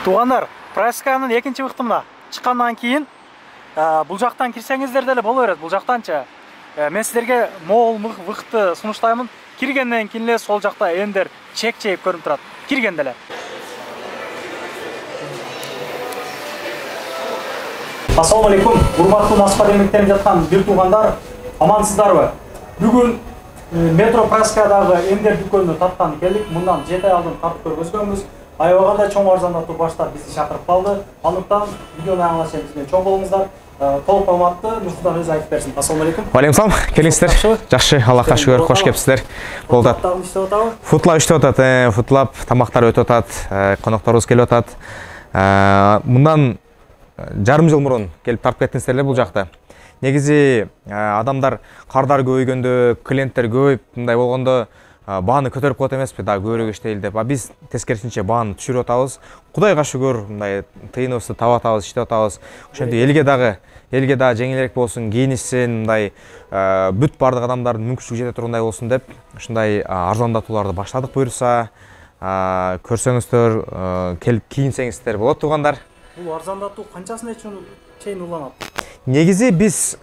Туғандар, прайсканың екінші вақтымына шыққаннан кейін бұл жақтан кірсеңіздер деле боло берет. Бұл жақтанча мен сіздерге мол вақты сунуштаймын. Киргенден кейін сол жақта ендер чек-чек көрініп тұрады. Киргенделе. Ассалаумалейкум. Урматтуу маспа демектен жатқан бир туғандар, амансыздарбы? Бүгін метро прайскадагы ендер дүкөнү таптан келдик. Мындан 7 ай алдын тартып көргөзгөнбүз. Аябаганда чоң арзандатуу баштап бизди чакырып калды. Андыктан видеону аңлашып бизге чоң болуңуздар. Толук маалыматты Нурсултан өзү айтып берсин. Ассалому алейкум. Алейкум салам. Келиңиздер. Жакшы, Аллахка шүгүр, кош келипсиздер. Болду. Футлап иштеп атат, футлап тамактар өтүп атат, конокторубуз келип атат. Мындан жарым жыл мурун келип тартып кеттиңиздер бул жакта. Негизи адамдар кардар көбөйгөндө, клиенттер көбөйүп, мындай болгондо бааны көтөрүп коет эмеспи, да көбүрөөк иштейли деп. Биз тескерисинче бааны түшүрүп атабыз. Кудайга шүгүр, мындай тыйыныбызды таап атабыз, иштеп атабыз. Ошентип элге дагы жеңилирээк болсун, кийинишсин, мындай бүт бардык адамдардын мүмкүнчүлүгү жете тургандай болсун деп ушундай арзандатууларды баштадык. Буюрса, көрсөңүздөр, келип кийинсеңиздер болот тугандар. Бул арзандатуу канчасына чейин уланат? Негизи биз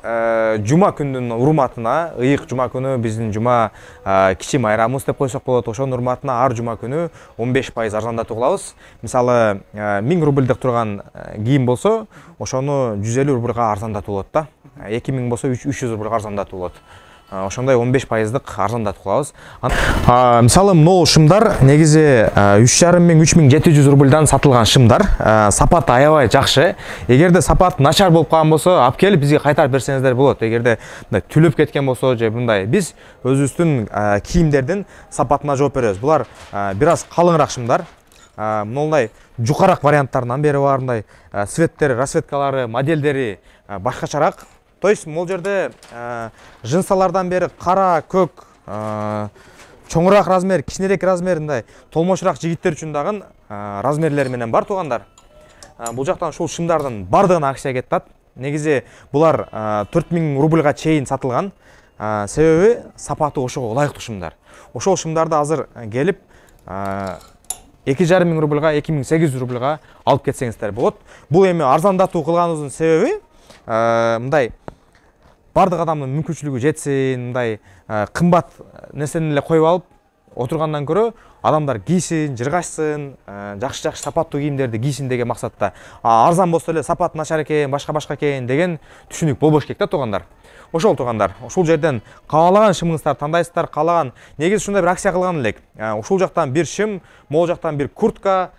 жума күндүн урматына, ыйык жума күнү биздин жума кичи майрамыбыз деп койсок болот. Ошонун урматына ар жума күнү 15% арзандатуу кылабыз. Мисалы, 1000 рубльдик турган кийим болсо, ошону 150 рубльга арзандатуу болот да. 2000 болсо 300 рубльга арзандатуу болот. Ошондой 15%дык арзандатуу кылабыз. Мисалы, могу шымдар негизи 3500-3700 рубльдан сатылган шымдар. Сапаты аябай жакшы. Эгерде сапаты начар болуп калган болсо, алып келип бизге кайтарып берсеңиздер болот. Эгерде түлөп кеткен болсо же мындай, биз өзүбүздүн кийимдердин сапатына жооп беребиз. Булар бир аз калыңыраак шымдар. Мындай жукарак варианттарынан бери бар, мындай цветтери, расцветкалары, модельдери башкачараак. То есть, мол жерде жынсалардан бери кара, көк, чоңураак размер, кичинерээк размер, мындай толмошураак жигиттер үчүн дагы размерлери менен бар тугандар. Бул жактан ушул шымдардын бардыгына акция кетет. Негизи булар 4000 рубльга чейин сатылган. Себеби сапаты ошого ылайыктуу шымдар. Ошол шымдарды азыр келип 2500 рубльга, 2800 рубльга алып кетсеңиздер болот. Бул эми арзандатуу кылганыбыздын себеби мындай бардык адамдын мүмкүнчүлүгү жетсин, мындай кымбат нерсени эле коюп алып отургандан көрө адамдар кийсин, жыргашсын, жакшы сапаттуу кийимдерди кийсин деген максатта. Арзан болсо эле сапаты начар экен, башка экен деген түшүнүк болбош керек да тугандар. Ошол тугандар, ушул жерден каалаган шымыңыздар тандайсыздар, каалаган. Негизи ушундай бир акция кылган элек. Ушул жактан бир шым, могул жактан бир куртка,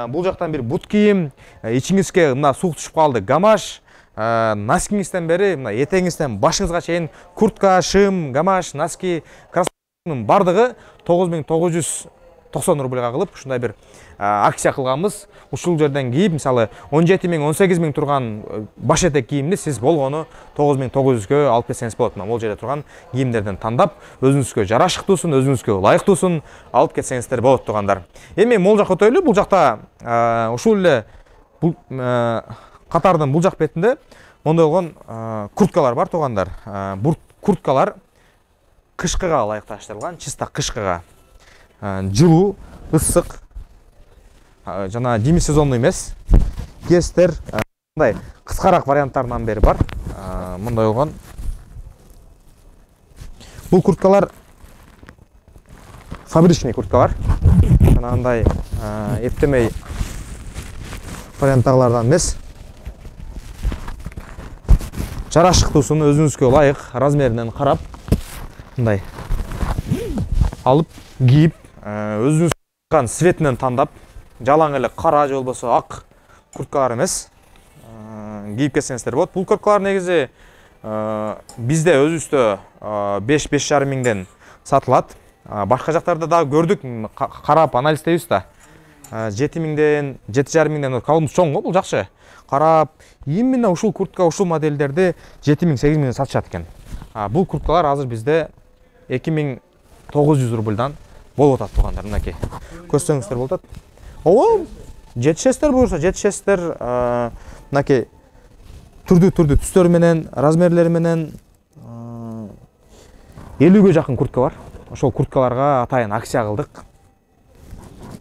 бул жактан бир бут кийим, ичиңизге мына суук түшүп калды, гамаш, носкиңизден бери мына этеңизден башыңызга чейин куртка, шым, гамаш, носки, кроссовканын бардыгы 9990 рубльга кылып ушундай бир акция кылганбыз. Ушул жерден кийип, мисалы 17000, 18000 турган баш этек кийимди сиз болгону 9900гө алып кетсеңиз болот. Могул жерде турган кийимдерден тандап, өзүңүзгө жарашыктуусун, өзүңүзгө ылайыктуусун алып кетсеңиздер болот тугандар. Эми могул жакка өтөлү. Бул жакта ушул эле бул катардын бул жак бетинде мондой болгон курткалар бар тугандар. Бул курткалар кышкыга ылайыкташтырылган, чиста кышкыга. Жылуу, ысык, жана демисезонный эмес. Кестер мындай кыскараак варианттарынан бери бар. Мындай болгон. Бул курткалар фабричный курткалар. Жанагындай эптемей варианттагылардан эмес. Жарашыктуусун өзүңүзгө ылайык размеринен карап, мындай алып кийип, өзүңүз кан цветинен тандап, жалаң эле кара же болбосо ак курткалар эмес, кийип кетсеңиздер болот. Бул курткалар негизи бизде өзүбүздө 5-5,5 миңден сатылат. Башка жактарда дагы көрдүк, карап анализдейбиз да. 7000ден, 7,5 миңден калыбымыз чоң го, бул жакшы. Карап, именно ушул куртка, ушул модельдерди 7000-8000ден сатышат экен. Бул курткалар азыр бизде 2900 рубльдан болуп атат тугандар, мынакей. Көрсөңүздөр болот атат. Оо, жетишесиздер буюрса, жетишесиздер, мынакей түрдүү түстөрү менен, размерлери менен 50гө жакын куртка бар. Ошол курткаларга атайын акция кылдык.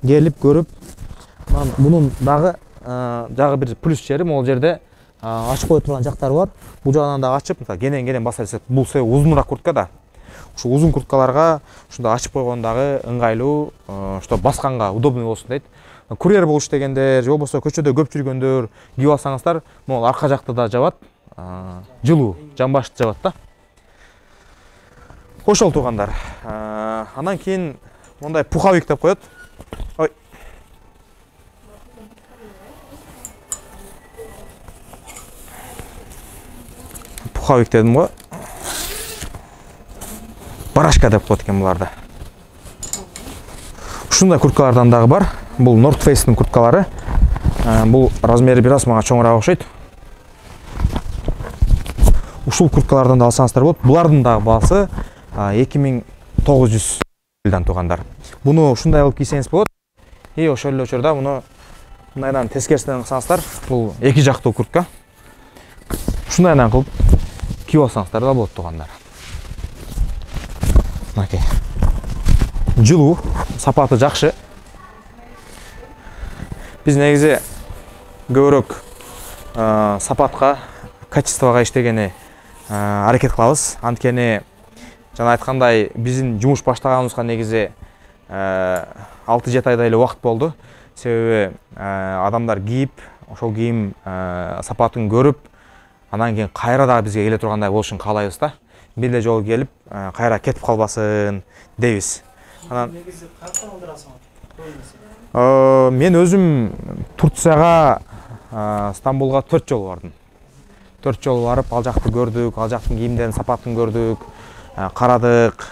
Келип көрүп, Bunun dağı жагы бир плюс жери могул жерде ачып кое турган жактары бар. Бул жагынан да ачып, мисалы кенен баса берсек, бул узунураак куртка да. Ушу узун курткаларга ушундай ачып койгондагы ыңгайлуу, что басканга удобный болсун дейт. Курьер болуш дегендер, же болбосо көчөдө көп жүргөндөр кийип алсаңыздар, могул арка жакты да жабат, жылуу, жамбашты жабат да. Ошол туугандар. Анан кийин мондай пуховик деп коет. Ой. Пуховик дедим го. Барашка деп коет экен буларды. Ушундай курткалардан дагы бар. Бул North Face'тин курткалары. Бул размери бир аз мага чоңураак окшойт. Ушул курткалардан да алсаңыздар болот. Булардын дагы баасы 2900 рубльдан туугандар. Буну ушундай кылып кийсеңиз болот. Ошол эле учурда муну мындайдан тескерисинен кылсаңыздар, бул эки жактуу куртка. Ушундайдан кылып кийип алсаңыздар да болот туугандар. Мынакей. Жылуу, сапаты жакшы. Биз негизи көбүрөөк сапатка, качествого иштегени аракет кылабыз. Анткени жана айткандай биздин жумуш баштаганыбызга негизи 6-7 айдай эле убакыт болду. Себеби адамдар кийип, ошол кийим сапатын көрүп, анан кийин кайра дагы бизге келе тургандай болушун каалайбыз да. Бир эле жолу келип, кайра кетип калбасын дейбиз. Анан негизи каяктан алдырасың? Мен өзүм Турцияга, Стамбулга 4 жолу бардым. 4 жолу барып, ал жакты көрдүк, ал жактын кийимдеринин сапатын көрдүк, карадык.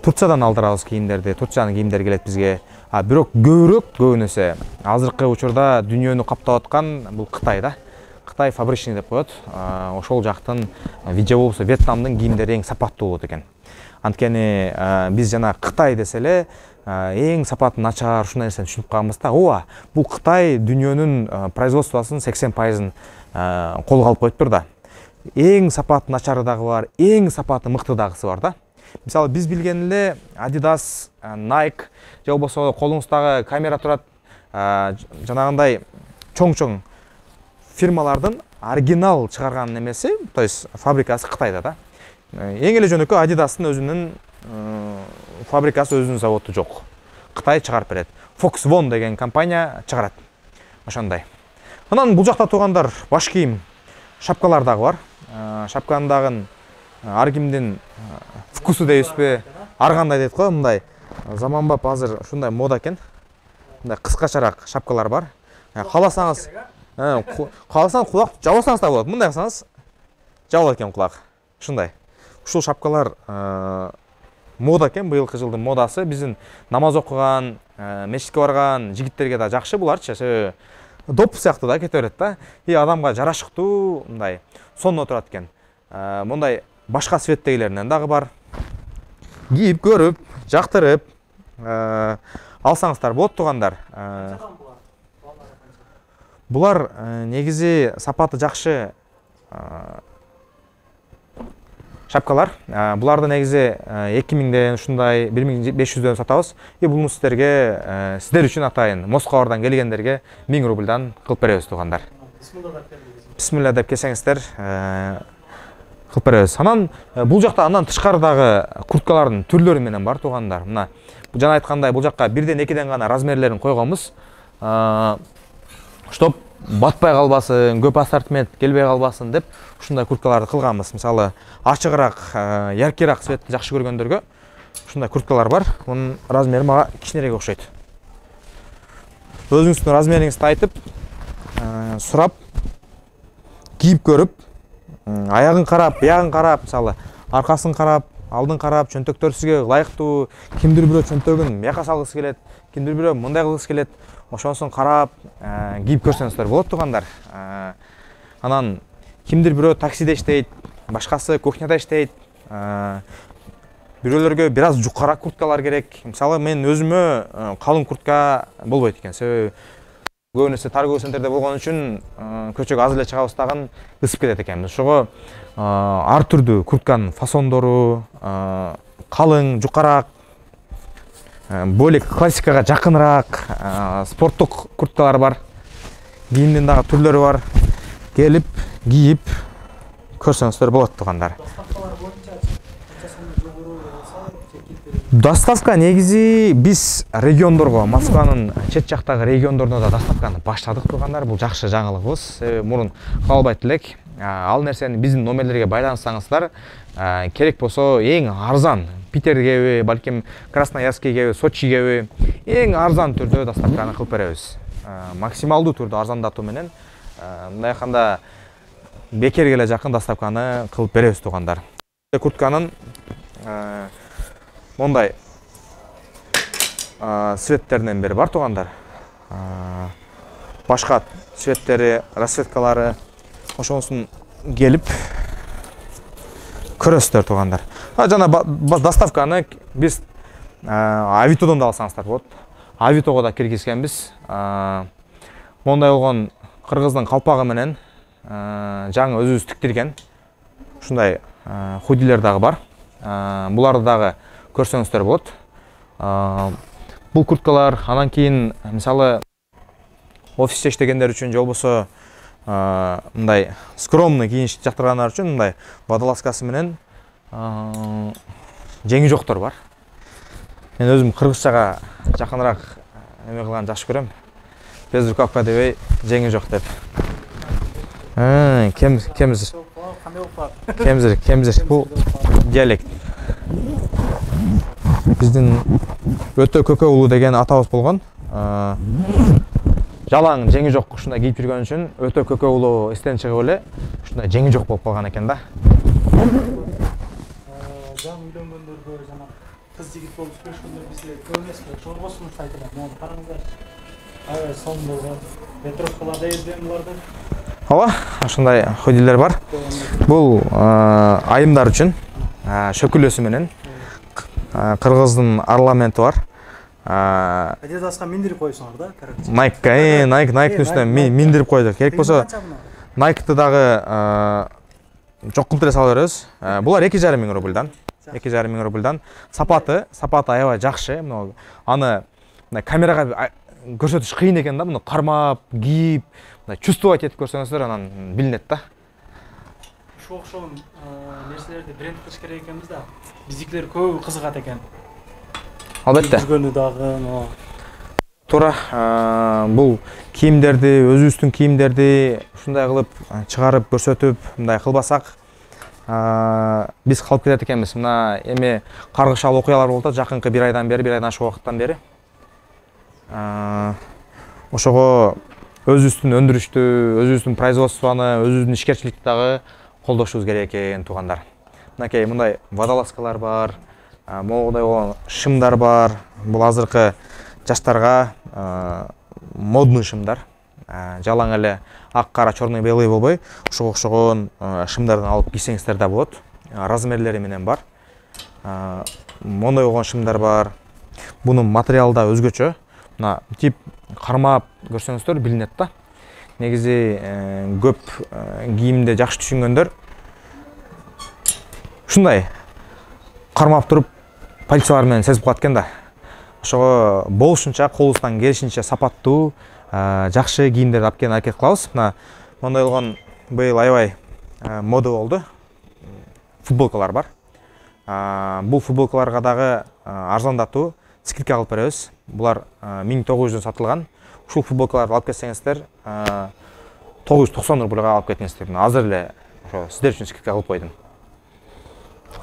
Турциядан алдырабыз кийимдерди, Турциянын кийимдери келет бизге. Бирок көбүнесе азыркы учурда дүйнөнү каптап аткан бул Кытай да. Кытай фабричный деп коет. Ошол жактын же болбосо Вьетнамдын кийимдери эң сапаттуу болот экен. Анткени биз жана Кытай десе эле эң сапаты начар ушундай нерсени түшүнүп калганбыз да. Ооба, бул Кытай дүйнөнүн производствосунун 80% колго алып коюптур да. Эң сапаты начары дагы бар, эң сапаты мыкты дагысы бар да. Мисалы биз билген эле Adidas, Nike, же болбосо колуңуздагы камера турат, жанагындай чоң-чоң фирмалардын оригинал чыгарган немеси, то есть фабрикасы Кытайда да. Эң эле жөнөкөй Adidas'тын өзүнүн фабрикасы, өзүнүн заводу жок. Кытай чыгарып берет. Foxconn деген компания чыгарат. Ошондой. Анан бул жакта туугандар баш кийим, шапкалар дагы бар. Шапканын дагы ар кимдин вкусу дейбизби, ар кандай дейт го, мындай заманбап азыр ушундай мода экен. Мындай кыскачараак шапкалар бар. Кааласаңыз, кулак жабасаңыз да болот. Мындай кылсаңыз жабылат экен кулак. Ушундай. Ушул шапкалар мода экен, быйылкы жылдын модасы. Биздин намаз окуган, мечитке барган жигиттерге да жакшы буларчы. Доп сыяктуу да кете берет да. Адамга жарашыктуу, мындай сонно турат экен. Мондай башка светтегилеринен дагы бар. Кийип көрүп, жактырып алсаңыздар болот туугандар. Булар негизи сапаты жакшы шапкалар. Буларды негизи 2000ден ушундай 1500дөн сатабыз. Бул сиздерге, сиздер үчүн атайын Москвадан келгендерге 1000 рубльдан кылып беребиз туугандар. Бисмилла деп келсеңиздер, кылып беребиз. Анан бул жакта андан тышкарыдагы курткалардын түрлөрү менен бар туугандар. Мына жана айткандай бул жакка 1ден 2ден гана размерлерин койгонбуз. Чтоб батпай калбасын, көп ассортимент келбей калбасын деп ушундай курткаларды кылганбыз. Мисалы, ачыгыраак, яркыраак цветти жакшы көргөндөргө ушундай курткалар бар. Мунун размери мага кичинерээк окшойт. Өзүңүздүн размериңизди айтып, сурап, кийип көрүп, аягын карап, биягын карап, мисалы, аркасын карап, алдын карап, чөнтөктөр сизге ылайыктуу, кимдир бирөө чөнтөгүн бияка салгысы келет, кимдир бирөө мындай кылгысы келет. Ошонусун карап, кийип көрсөңүздөр болот туугандар. Анан кимдир бирөө таксиде иштейт, башкасы кухняда иштейт. Бирөөлөргө бир аз жукараак курткалар керек. Мисалы, мен өзүмө калың куртка болбойт экен. Себеби көбүнесе торговый центрде болгон үчүн көчөгө аз эле чыгабыз дагы ысып кетет экенбиз. Ошого ар түрдүү куртканын фасондору, калың, жукараак, более классикага жакыныраак спорттук курткалар бар. кийимдин дагы түрлөрү бар. Келип, кийип көрсөңүздөр болот туугандар. Доставка негизи биз региондорго, Москванын чет жактагы региондоруна да доставканы баштадык туугандар. Бул жакшы жаңылыгыбыз. Мурун калбайт элек. Ал нерсени биздин номерлерге байлансаңыздар, керек болсо эң арзан Питергеби, балким Красноярскийгеби, Сочигеби эң арзан түрдө доставканы кылып беребиз. Максималдуу түрдө арзандатуу менен мындай айтканда бекерге эле жакын доставканы кылып беребиз туугандар. Куртканын мондай цветтеринен бери бар туугандар. Башка цветтери, расцветкалары ошонусун келип көрөсүздөр туугандар. Жана доставканы биз Авитодон да алсаңыздар болот. Авитого да киргизгенбиз. Мондай болгон кыргыздын калпагы менен жаңы өзүбүз тиктирген ушундай худилер дагы бар. Буларды дагы көрсөңүздөр болот. Бул курткалар анан кийин мисалы офисте иштегендер үчүн же болбосо мындай скромный кийиниш жактыргандар үчүн мындай водолазкасы менен жеңи жоктор бар. Мен өзүм кыргызчага жакыныраак эме кылган жакшы көрөм. Без рукавка дебей, жеңи жок деп. Кемзир. Бул диалект. Биздин өтө көкө уулу деген атабыз болгон. Жалаң жеңи жок ушундай кийип жүргөн үчүн өтө көкө уулу эстен чыгып эле ушундай жеңи жок болуп калган экен да. Жаңы үйлөнгөндөргө жана кыз жигит болуп сүйлөшкөндөр бизге көп эмеспи, чорбосун айтылат. Муну караңыздар. Аябай сом болгон. Ветровкаларда эзден буларды. Ооба, ушундай худилер бар. Бул айымдар үчүн шөкүлөсү менен кыргыздын парламенти бар. Адидаска миндирип коюсуңар да, короче. Nike'нын үстүнө миндирип койдук. Керек болсо Nike'ты дагы жоккунтура сала беребиз. Булар 2,5 миң рубльдан. 2,5 миң рубльдан. Сапаты аябай жакшы. Аны камерага көрсөтүш кыйын экен да, муну кармап, кийип, чувствовать этип көрсөңүздөр анан билинет да. Ушул окшогон нерселерди бренд кылыш керек экенбиз да. Биздикилер көп кызыгат экен. Албетте. Жүргөнү дагы, Туура, бул кийимдерди, өзүбүздүн кийимдерди ушундай кылып чыгарып көрсөтүп, мындай кылбасак, биз калып кетет экенбиз. Мына эми каргышал окуялар болуп атат жакынкы 1 айдан бери, 1 айдан ашык убакыттан бери. Ошого өзүбүздүн өндүрүштү, өзүбүздүн производствону, өзүбүздүн ишкерчиликти дагы колдошубуз керек экен туугандар. Мынакей мындай водолазкалар бар, модай болгон шымдар бар. Бул азыркы жаштарга модный шымдар. Жалаң эле ак, кара, черный, белый болбой, ошого окшогон шымдардан алып кийсеңиздер да болот. Размерлери менен бар. Модай болгон шымдар бар. Бунун материалы да өзгөчө. Мына тип кармап көрсөңүздөр билинет да. Негизи көп кийимди жакшы түшүнгөндөр ушундай кармап туруп полициялар менен сезип калат экен да. Ошого болушунча колубуздан келишинче сапаттуу, жакшы кийимдерди алып келген аракет кылабыз. Мына мондай болгон быйыл аябай мода болду. Футболкалар бар. Бул футболкаларга дагы арзандатуу скидка кылып беребиз. Булар 1900 сатылган. Ушул футболкаларды алып келсеңиздер 990 рубльга алып кетиңиздер. Азыр эле ошо сиздер үчүн скидка кылып койдум.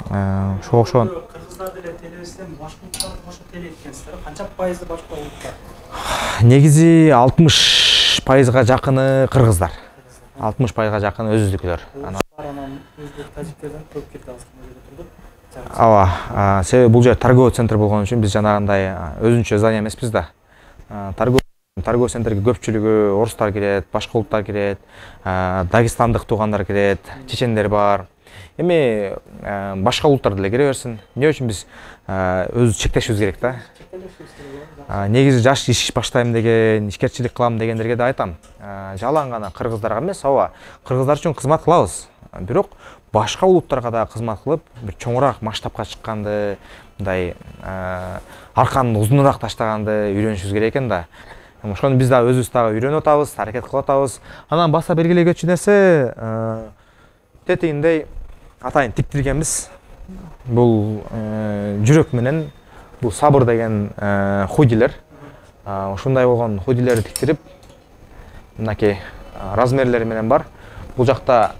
Ошого окшогон кыргыздар деле телебизден башка улуттарды кошуп телейт экенсиздер. Канча пайызы башка улуттар? Негизи 60%га жакыны кыргыздар. 60%га жакыны өзүбүздүкүлөр. Анан өзбек, тажиктерден көп келип турдук. Ооба, себеби бул жер торговый центр болгон үчүн биз жанагындай өзүнчө здание эмеспиз да. Торговый центрге көпчүлүгү орустар кирет, башка улуттар кирет, дагестандык туугандар кирет, чечендер бар. Эми башка улуттар деле кире берсин. Эмне үчүн биз өзүбүз чектешибиз керек да. Негизи жаш иш баштайм деген, ишкерчилик кылам дегендерге да айтам. Жалаң гана кыргыздарга эмес, ооба, кыргыздар үчүн кызмат кылабыз. Бирок башка улуттарга да кызмат кылып, бир чоңураак масштабка чыкканды, мындай арканы узунураак таштаганды үйрөнүшүбүз керек экен да. ошону биз дагы өзүбүз дагы үйрөнүп атабыз, аракет кылып атабыз. Анан баса белгилей кетчү нерсе тетигиндей атайын тиктиргенбиз. Бул жүрөк менен бул сабыр деген худилер. Ушундай болгон худилерди тиктирип, мынакей размерлери менен бар. Бул жакта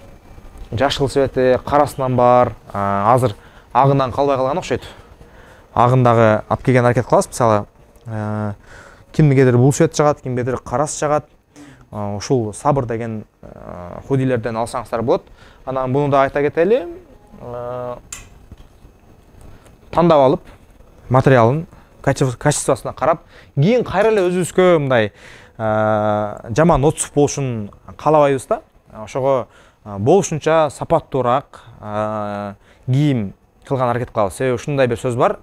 жашыл цвети, карасынан бар. Азыр агынан калбай калган окшойт. Агындагы алып келген аракет кылабыз. Мисалы, кимдигедир бул цвет жагат, кимдигедир карас жагат. Ушул сабыр деген худилерден алсаңыздар болот. Анан буну да айта кетели. Тандап алып, материалын, качествосуна карап, кийин кайра эле өзүбүзгө мындай жаман отсуп болушун каалабайбыз да. Ошого болушунча сапаттуураак кийим кылган аракет кылабыз. Себеби ушундай бир сөз бар.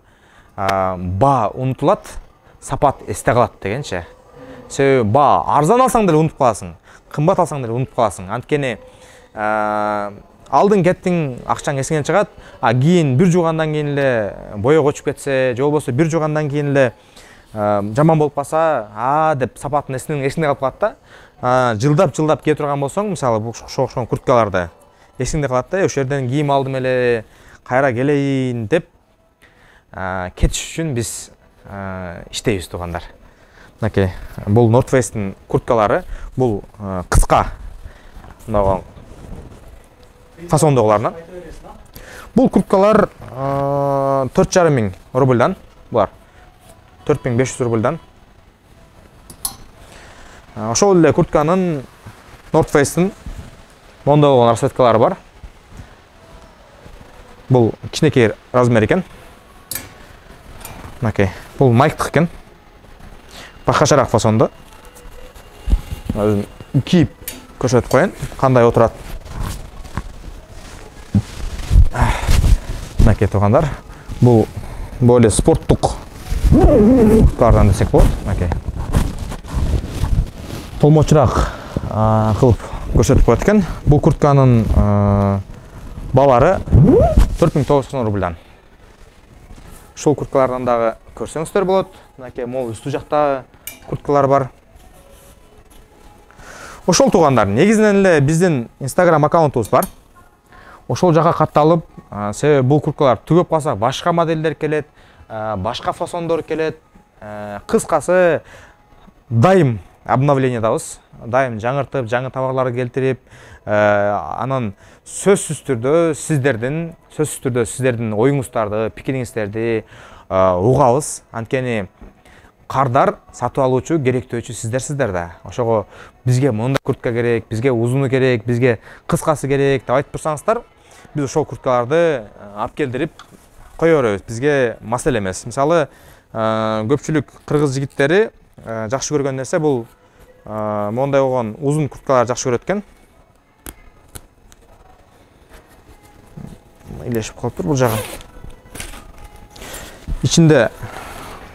Баа унутулат, сапат эсте калат дегенчи. Себеби баа арзан алсаң деле унутуп каласың, кымбат алсаң деле унутуп каласың. Анткени алдың кеттиң, акчаң эсиңен чыгат, кийин бир жуугандан кийин эле боёк өчүп кетсе, же болбосо бир жуугандан кийин эле жаман болуп калса, деп сапатын эсиңде калып калат да. Жылдап кие турган болсоң, мисалы ошол курткаларды эсиңде калат да, ошол жерден кийим алдым эле, кайра келейин деп кетиш үчүн биз иштейбиз туугандар. Мынакей, бул North Face'тин курткалары, бул кыска мынагы фасондогуларынан. Бул курткалар 4,5 миң рубльдан, булар 4500 рубльдан. Ошол эле куртканын North Face'тин монда болгон расцветкалары бар. Бул кичинекей размер экен. Мынакей, бул майктык экен. Башкачараак фасондо. Өзүм кийип көрсөтүп коеюн, кандай отурат. Мынакей туугандар, бул более спорттук курткалардан десек болот. Мынакей. Толмочураак кылып көрсөтүп коет экен. Бул куртканын баалары 4900 рубльдан. Ушул курткалардан дагы көрсөңүздөр болот. Мынакей мол үстү жакта курткалар бар. Ошол туугандар, негизинен эле биздин Instagram аккаунтубуз бар. Ошол жака катталып, себеби бул курткалар түгөп калса башка моделдер келет, башка фасондор келет. Кыскасы, дайым обновлениедабыз. Дайым жаңыртып, жаңы товарларды келтирип, анан сөзсүз түрдө сиздердин оюңуздарды, пикириңиздерди угабыз. Анткени кардар сатып алуучу, керектөөчү сиздерсиздер да. Ошого бизге мындай куртка керек, бизге узуну керек, бизге кыскасы керек деп айтып турсаңыздар, биз ошол курткаларды алып келдирип кое беребиз. Бизге маселе эмес. Мисалы, көпчүлүк кыргыз жигиттери жакшы көргөн нерсе бул мондай болгон узун курткалар жакшы көрөт экен. Илешип калыптыр бул жагы. Ичинде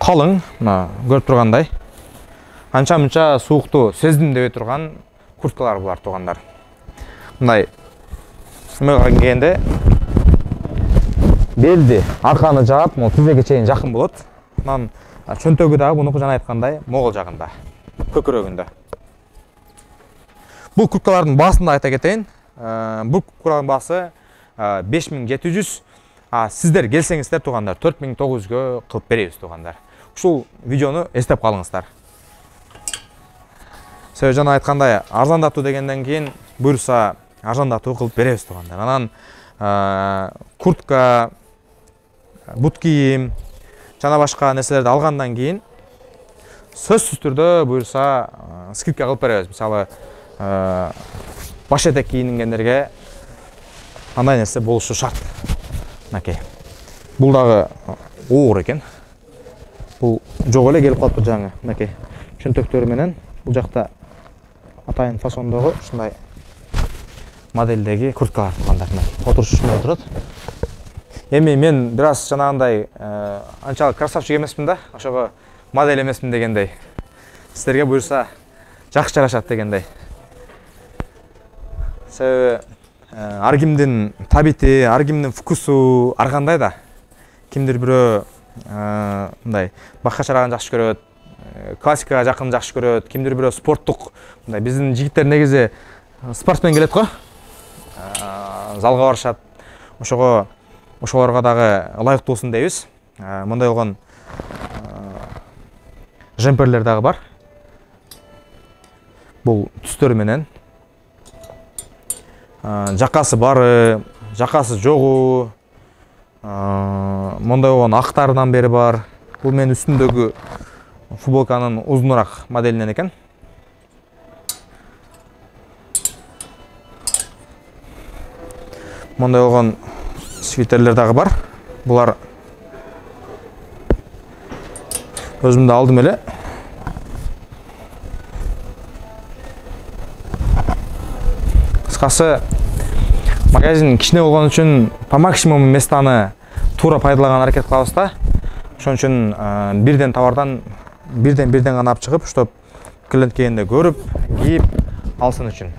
калың, мына көрүп тургандай, анча-мынча суукту сездим деп турган курткалар булар туугандар. Мындай сымыга келгенде белди, арканы жаап, могу тизеге чейин жакын болот. Анан чөнтөгү дагы мунуку жана айткандай могул жагында, көкүрөгүндө. Бул курткалардын баасын да айта кетейин. Бул курткалардын баасы 5700. Сиздер келсеңиздер туугандар, 4900гө кылып беребиз туугандар. Ушул видеону эстеп калыңыздар. Себеби жана айткандай, арзандатуу дегенден кийин буюрса арзандатуу кылып беребиз туугандар. Анан куртка, бут кийим жана башка нерселерди алгандан кийин сөзсүз түрдө буюрса скидка кылып беребиз. Мисалы, баш этек кийингендерге андай нерсе болушу шарт. Мынакей. Бул дагы оор экен. Бул жок эле келип калыптыр жаңы. Мынакей. Чөнтөктөрү менен бул жакта атайын фасондогу ушундай модельдеги курткалар туугандар. Отуруш ушундай турат. Эми мен бир аз жанагындай анчалык красавчик эмесмин да, ошого модель эмесмин дегендей. Сиздерге буюрса жакшы жарашат дегендей. Себеби ар кимдин табити, ар кимдин вкусу ар кандай да. Кимдир бирөө мындай башкачарагын жакшы көрөт, классикага жакын жакшы көрөт, кимдир бирөө спорттук. Мындай биздин жигиттер негизи спортсмен келет го. Залга барышат. Ошолорго дагы ылайыктуу болсун дейбиз. Мындай болгон жемперлер дагы бар. Бул түстөр менен. Жакасы бары, жакасы жогу. Мындай болгон актарынан бери бар. Бул менин үстүндөгү футболканын узунураак моделинен экен. Мындай болгон свитерлер дагы бар. Булар өзүмдө алдым эле. Кыскасы, магазин кичине болгон үчүн по максимуму местаны туура пайдалаган аракет кылабыз да. Ошон үчүн бирден товардан бирден гана алып чыгып, чтоб клиент келгенде көрүп, кийип алсын үчүн.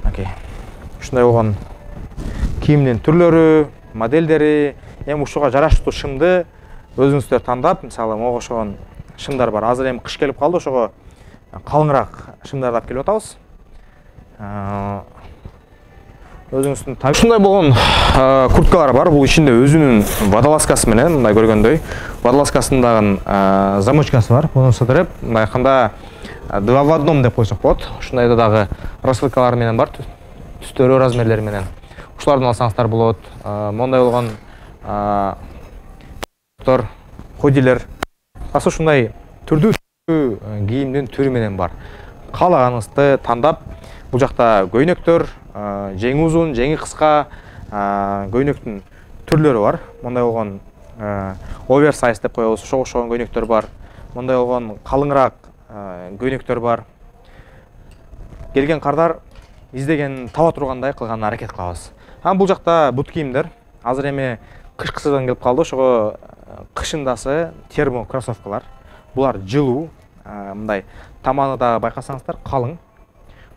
Окей. Ушундай болгон кийимдин түрлөрү, модельдери, эми ушуга жараштуу шымды өзүңүздөр тандап, мисалы мага ошогон шымдар бар. Азыр эми кыш келип калды, ошого калыңыраак шымдарды алып келип атабыз. Өзүңүздүн ушундай болгон курткалар бар. Бул ичинде өзүнүн водолазкасы менен, мындай көргөндөй, водолазкасындагы замочкасы бар. Муну сыдырып, мындай айтканда два в одном деп койсок болот. Ушундай дагы рассылкалар менен бар, түстөрү, размерлери менен. Ушулардан алсаңыздар болот. Мондай болгон ходилер. Аса ушундай түрдүү кийимдин түрү менен бар. Каалаганыңызды тандап, бул жакта көйнөктөр, жеңи узун, жеңи кыска көйнөктүн түрлөрү бар. Мондай болгон оверсайз деп коебуз, ошого окшогон көйнөктөр бар. Мондай болгон калыңыраак көйнөктөр бар. Келген кардар издеген таба тургандай кылган аракет кылабыз. Бул жакта бут кийимдер. Азыр эми кышкы сезон келип калды, ошого кышындасы термо кроссовкалар. Булар жылуу, мындай таманы да байкасаңыздар калың,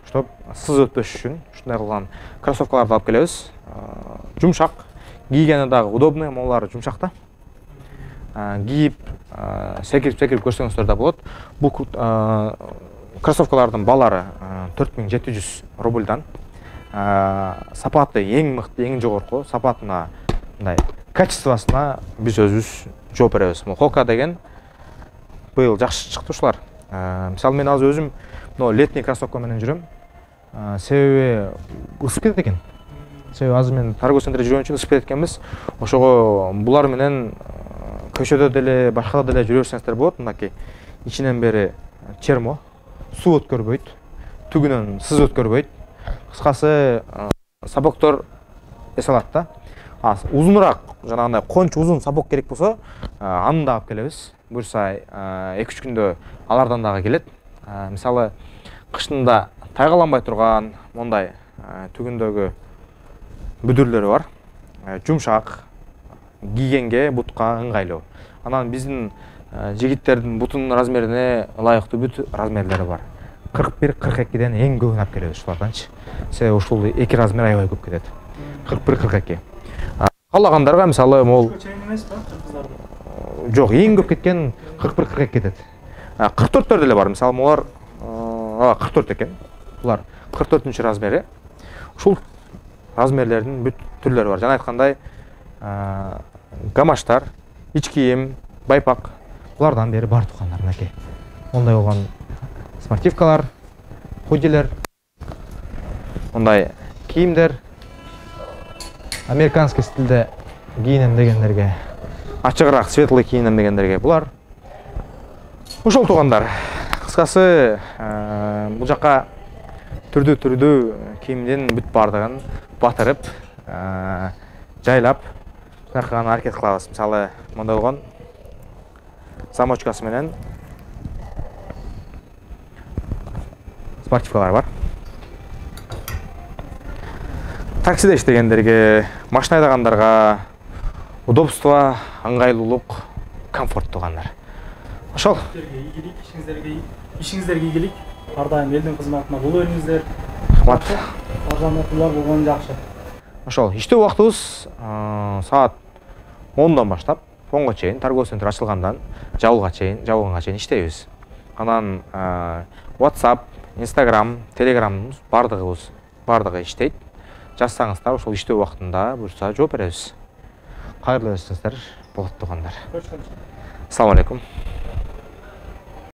чтоб сыз өтпөш үчүн ушундай кылган кроссовкаларды алып келебиз. Жумшак, кийгени дагы удобный, монулар жумшак да. Кийип, секирип көрсөңүздөр да болот. Бул кроссовкалардын баалары 4700 рубльдан. Сапаты эң мыкты, эң жогорку. Сапатына, мындай качествосуна биз өзүбүз жооп беребиз. Холка деген быйыл жакшы чыкты ушулар. Мисалы мен азыр өзүм летний кроссовка менен жүрөм. Себеби ысып кетет экен. Себеби азыр мен торговый центрде жүргөн үчүн ысып кетет экенбиз. Ошого булар менен көчөдө деле, башкада деле жүрө берсеңиздер болот. Мынакей ичинен бери термо, суу өткөрбөйт, түгүнөн сыз өткөрбөйт. Кыскасы сапоктор эс алат да. Узунураак, жанагындай кончу узун сапок керек болсо, аны да алып келебиз. Буюрса 2-3 күндө алардан дагы келет. Мисалы кыштында тайгаланбай турган мондай түгүндөгү бүдүрлөрү бар. Жумшак, кийгенге, бутка ыңгайлуу. Анан биздин жигиттердин бутунун размерине ылайыктуу бүт размерлери бар. 41-42ден эң көбүн алып келебиз ушуларданчы. Себеби ушул 2 размер аябай көп кетет. 41-42. Каалагандарга мисалы могул чейин эмес да, кыздарда? Жок, эң көп кеткен 41-42 кетет. 44төр деле бар. Мисалы булар 44 экен. Булар 44-нчү размери. Ушул размерлердин бүт түрлөрү бар. Жана айткандай, гамаштар, ич кийим, байпак, булардан бери бар тукандар мынакей. Ондай болгон спортивкалар, ходилер, ондай кийимдер, американский стилде кийинем дегендерге, ачыгыраак светлый кийинем дегендерге булар. Ошол туугандар. Кыскасы, бул жака түрдүү кийимдин бүт бардыгын батырып, жайлап, таркаган аракет кылабыз. Мисалы, мондай болгон замочкасы менен спортивкалар бар. Таксиде иштегендерге, машина айдагандарга удобство, ыңгайлуулук, комфорт туугандар. Ошол. Ишиңиздерге ийгилик. Ар дайым элдин кызматына боло бериңиздер. Рахмат. Арзандатуулар болгон жакшы. Ошол. Иштөө убактыбыз саат 10дан баштап фонго чейин торговый центр ачылгандан жабылганга чейин иштейбиз. Анан WhatsApp, Instagram, Telegram бардыгы иштейт. Жазсаңыздар ошол иштөө убактында буюрса жооп беребиз. Кайрылуу болуңуздар, болот туугандар. Assalomu alaykum.